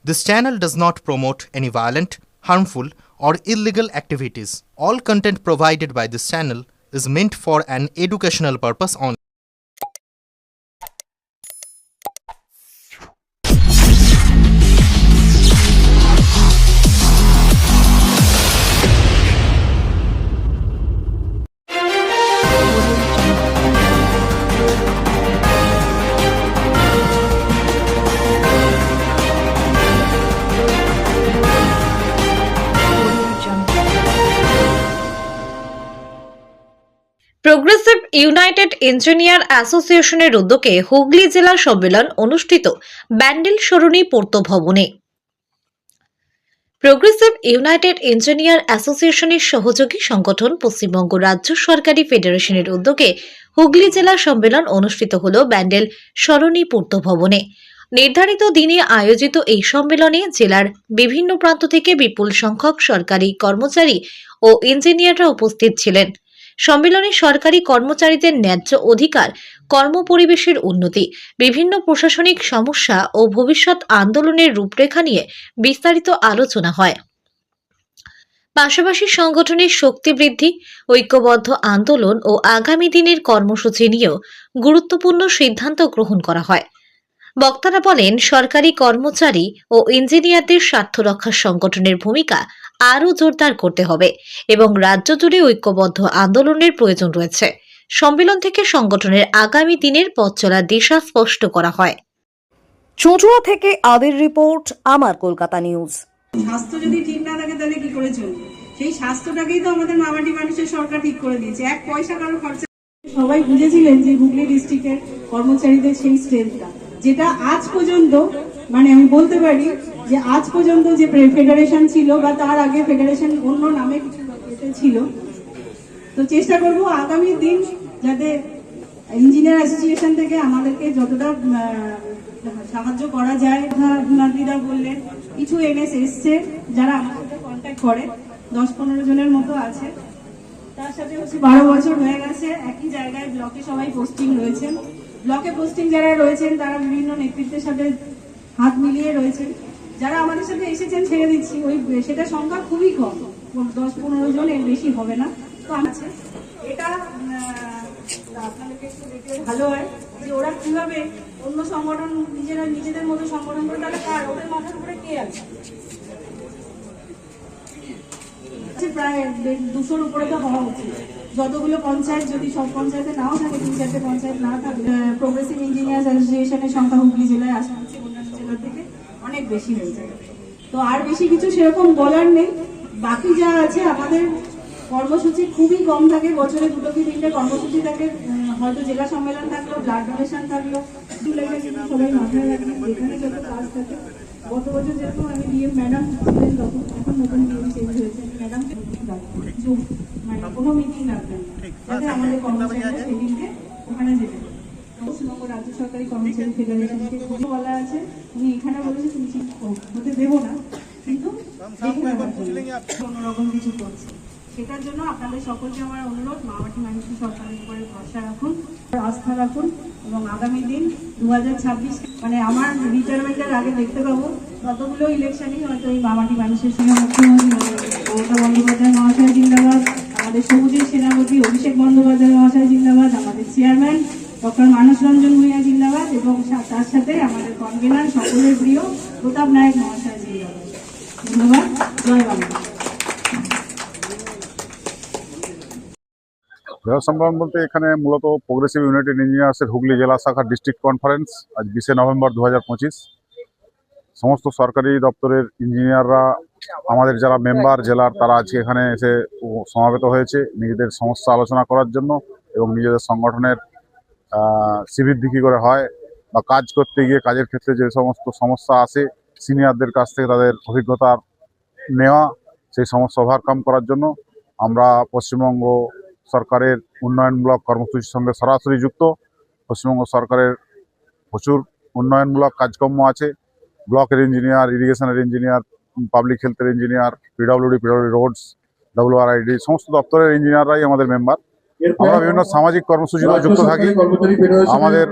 This channel does not promote any violent, harmful, or illegal activities. All content provided by this channel is meant for an educational purpose only. Progressive United engineer অ্যাসোসিয়েশনের উদ্যোগে হুগলি জেলা সম্মেলন অনুষ্ঠিত ব্যান্ডেল সরণি পূর্ত ভবনে। Progressive United engineer অ্যাসোসিয়েশনের সহযোগী সংগঠন পশ্চিমবঙ্গ রাজ্য সরকারি ফেডারেশনের উদ্যোগে হুগলি জেলা সম্মেলন অনুষ্ঠিত হল ব্যান্ডেল সরণি পূর্ত ভবনে। নির্ধারিত দিনে আয়োজিত এই সম্মেলনে জেলার বিভিন্ন প্রান্ত থেকে বিপুল সংখ্যক সরকারি কর্মচারী ও ইঞ্জিনিয়াররা উপস্থিত ছিলেন। সম্মেলনে সরকারি কর্মচারীদের ন্যায্য অধিকার, কর্মপরিবেশের উন্নতি, বিভিন্ন প্রশাসনিক সমস্যা ও ভবিষ্যৎ আন্দোলনের রূপরেখা নিয়ে বিস্তারিত আলোচনা হয়। পাশাপাশি সংগঠনের শক্তি বৃদ্ধি, ঐক্যবদ্ধ আন্দোলন ও আগামী দিনের কর্মসূচি নিয়েও গুরুত্বপূর্ণ সিদ্ধান্ত গ্রহণ করা হয়। বক্তারা বলেন, সরকারি কর্মচারী ও ইঞ্জিনিয়ারদের স্বার্থ রক্ষার সংগঠনের ভূমিকা আরও জোরদার করতে হবে এবং রাজ্য জুড়ে ঐক্যবদ্ধ আন্দোলনের প্রয়োজন রয়েছে। সম্মেলন থেকে সংগঠনের আগামী দিনের পথ চলার দিশা স্পষ্ট করা হয়। চুঁচুড়া থেকে আদির রিপোর্ট, আমার কলকাতা নিউজ। স্বাস্থ্য যদি ঠিক না থাকে তাহলে কি করে চলবে? সেই স্বাস্থ্যটাকেই তো আমাদের মামাটি মানুষের সরকার ঠিক করে দিয়েছে, এক পয়সা কারো খরচা। সবাই বুঝেছিলেন যে হুগলি ডিস্ট্রিক্টের কর্মচারীদের সেই স্ট্রেংথটা, যেটা আজ পর্যন্ত মানে আমি বলতে পারি যে আজ পর্যন্ত যে ফেডারেশন ছিল বা তার আগে ফেডারেশন অন্য নামে কিছু ছিল। তো চেষ্টা করব আগামী দিন যাতে ইঞ্জিনিয়ার অ্যাসোসিয়েশন থেকে আমাদেরকে যতটা সাহায্য করা যায়। নাদিরা বললেন কিছু এমএস এসছে যারা আমার সাথে কন্ট্যাক্ট করে, 10-15 জনের মতো আছে। তার সাথে হচ্ছে 12 বছর হয়ে গেছে একই জায়গায় ব্লকে সবাই পোস্টিং রয়েছেন। ব্লকে পোস্টিং যারা রয়েছেন তারা বিভিন্ন নেতৃত্বের সাথে হাত মিলিয়ে রয়েছেন। যারা আমাদের সাথে এসেছেন ছেড়ে দিচ্ছি, ওই সেটা সংখ্যা খুবই কম, 10-15 জন, এর বেশি হবে না। তো আছে এটা আপনাদেরকে একটু দেখলে ভালো হয় যে ওরা কিভাবে অন্য সংগঠন নিজেদের মতো সংগঠন করে, তাহলে কার ওদের মাথার উপরে কে আছে? প্রায় 200-র উপরে তো হওয়া উচিত। যতগুলো পঞ্চায়েত, যদি সব পঞ্চায়েতে নাও থাকে, 3-4টে পঞ্চায়েত না থাকে, প্রোগ্রেসিভ ইঞ্জিনিয়ার্স অ্যাসোসিয়েশনের সংখ্যা হুগলি জেলায় আসা হচ্ছে অন্যান্য জেলা থেকে অনেক বেশি হয়ে যায়। তো আর বেশি কিছু সেরকম বলার নেই। বাকি যা আছে, আমাদের কর্মসূচি খুবই কম থাকে, বছরে 2-3টে কর্মসূচি থাকে। হয়তো জেলা সম্মেলন থাকলো, ব্লাড ডোনেশন থাকলো, সবাই মাথায় রাখবেন যেখানে যত কাজ থাকে। গত বছর যেরকম আমি ডিএম ম্যাডাম ছিলেন, তখন এখন নতুন ডিএম চেঞ্জ হয়েছে, ম্যাডাম মানে কোনো মিটিং রাখবেন না, যাতে আমাদের কর্মচারীরা সেদিনকে ওখানে যেতে পারে। পশ্চিমবঙ্গ রাজ্য সরকারি কর্মচারী ফেডারেশনকে খুবই বলা আছে, উনি এখানে বলেছে তুমি ঠিক হতে দেবো না, কিন্তু অন্যরকম কিছু করছে। সেটার জন্য আপনাদের সকলকে আমার অনুরোধ, মামাটি মানুষের সরকারের উপরে ভরসা রাখুন, আস্থা রাখুন এবং আগামী দিন 2026 মানে আমার রিটায়ারমেন্টের আগে দেখতে পাবো ততগুলো ইলেকশনই হয়তো এই মামাটি মানুষের সঙ্গে মুখ্যমন্ত্রী মমতা বন্দ্যোপাধ্যায় মহাশয় জিন্দাবাদ, আমাদের সবুজের সেনাপতি অভিষেক বন্দ্যোপাধ্যায় মহাশয় জিন্দাবাদ, আমাদের চেয়ারম্যান ডক্টর মানস রঞ্জন ভূঁইয়া জিন্দাবাদ এবং তার সাথে আমাদের কনভেনার সকলের প্রিয় প্রতাপ নায়ক মহাশয় জিন্দাবাদ। ধন্যবাদ। জয় বাংলা। বৃহৎ সম্মেলন বলতে এখানে মূলত প্রোগ্রেসিভ ইউনাইটেড ইঞ্জিনিয়ার্সের হুগলি জেলা শাখার ডিস্ট্রিক্ট কনফারেন্স আজ 20 নভেম্বর 2025। সমস্ত সরকারি দপ্তরের ইঞ্জিনিয়াররা, আমাদের যারা মেম্বার জেলার, তারা আজকে এখানে এসে সমাবেত হয়েছে নিজেদের সমস্যা আলোচনা করার জন্য এবং নিজেদের সংগঠনের শ্রীবৃদ্ধি কী করে হয় বা কাজ করতে গিয়ে কাজের ক্ষেত্রে যে সমস্ত সমস্যা আসে সিনিয়রদের কাছ থেকে তাদের অভিজ্ঞতা নেওয়া, সেই সমস্যা ওভারকাম করার জন্য আমরা পশ্চিমবঙ্গ সরকারের উন্নয়নমূলক কর্মসূচির সঙ্গে সরাসরি যুক্ত। পশ্চিমবঙ্গ সরকারের প্রচুর উন্নয়নমূলক কাজকর্ম আছে। ব্লকের ইঞ্জিনিয়ার, ইরিগেশনের ইঞ্জিনিয়ার, পাবলিক হেলথের ইঞ্জিনিয়ার, পিডব্লিউডি রোডস, WRID সমস্ত দপ্তরের ইঞ্জিনিয়াররাই আমাদের মেম্বার। আমরা বিভিন্ন সামাজিক কর্মসূচিতে যুক্ত থাকি। আমাদের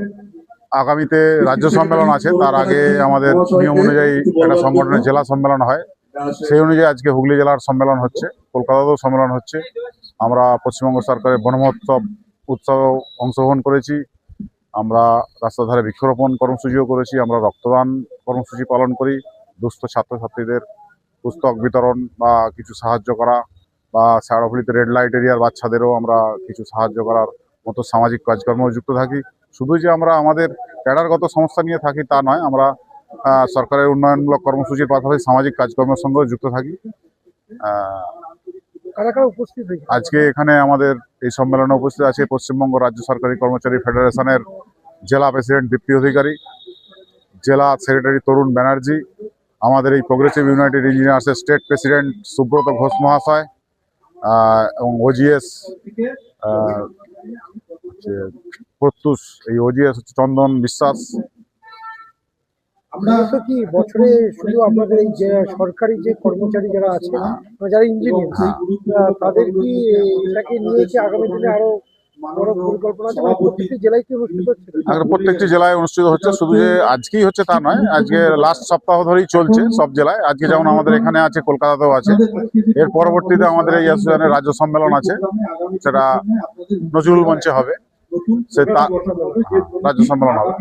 আগামীতে রাজ্য সম্মেলন আছে, তার আগে আমাদের নিয়ম অনুযায়ী একটা সংগঠনের জেলা সম্মেলন হয়, সেই অনুযায়ী আজকে হুগলি জেলার সম্মেলন হচ্ছে, কলকাতাতেও সম্মেলন হচ্ছে। আমরা পশ্চিমবঙ্গ সরকারের বন মহোৎসব উৎসবে অংশগ্রহণ করেছি, আমরা রাস্তার ধারে বৃক্ষরোপণ কর্মসূচিও করেছি, আমরা রক্তদান কর্মসূচি পালন করি, দুস্থ ছাত্রছাত্রীদের পুস্তক বিতরণ বা কিছু সাহায্য করা, বা শেওড়াফুলিতে রেড লাইট এরিয়ার বাচ্চাদেরও আমরা কিছু সাহায্য করার মতো সামাজিক কাজকর্মেও যুক্ত থাকি। শুধু যে আমরা আমাদের ক্যাডারগত সমস্যা নিয়ে থাকি তা নয়, আমরা সরকারের উন্নয়নমূলক কর্মসূচির পাশাপাশি সামাজিক কাজকর্মের সঙ্গেও যুক্ত থাকি। আজকে এখানে আমাদের এই সম্মেলনে উপস্থিত আছে পশ্চিমবঙ্গ রাজ্য সরকারি কর্মচারী ফেডারেশনের জেলা প্রেসিডেন্ট দীপ্তি অধিকারী, জেলা সেক্রেটারি তরুণ ব্যানার্জি, আমাদের এই প্রোগ্রেসিভ ইউনাইটেড ইঞ্জিনিয়ার্সের স্টেট প্রেসিডেন্ট সুব্রত ঘোষ মহাশয়, এবং ওজিএস প্রত্যুষ, এই ওজিএস হচ্ছে চন্দন বিশ্বাস। আপনারা তো কি বছরে শুধু আপনাদের এই যে সরকারি যে কর্মচারী যারা আছে, যারা ইঞ্জিনিয়ার, তাদের কি এটাকে নিয়ে কি আগামী দিনে আরো বড় পরিকল্পনা আছে? প্রত্যেকটি জেলায় কি অনুষ্ঠিত হচ্ছে? প্রত্যেকটি জেলায় অনুষ্ঠিত হচ্ছে, শুধু যে আজকেই হচ্ছে তা নয়, আজকে লাস্ট সপ্তাহ ধরেই চলছে সব জেলায়। আজকে যেমন আমাদের এখানে আছে, কলকাতাতেও আছে। এর পরবর্তীতে আমাদের এই অ্যাসোসিয়েশনের রাজ্য সম্মেলন আছে, সেটা নজরুল মঞ্চে হবে, রাজ্য সম্মেলন হবে।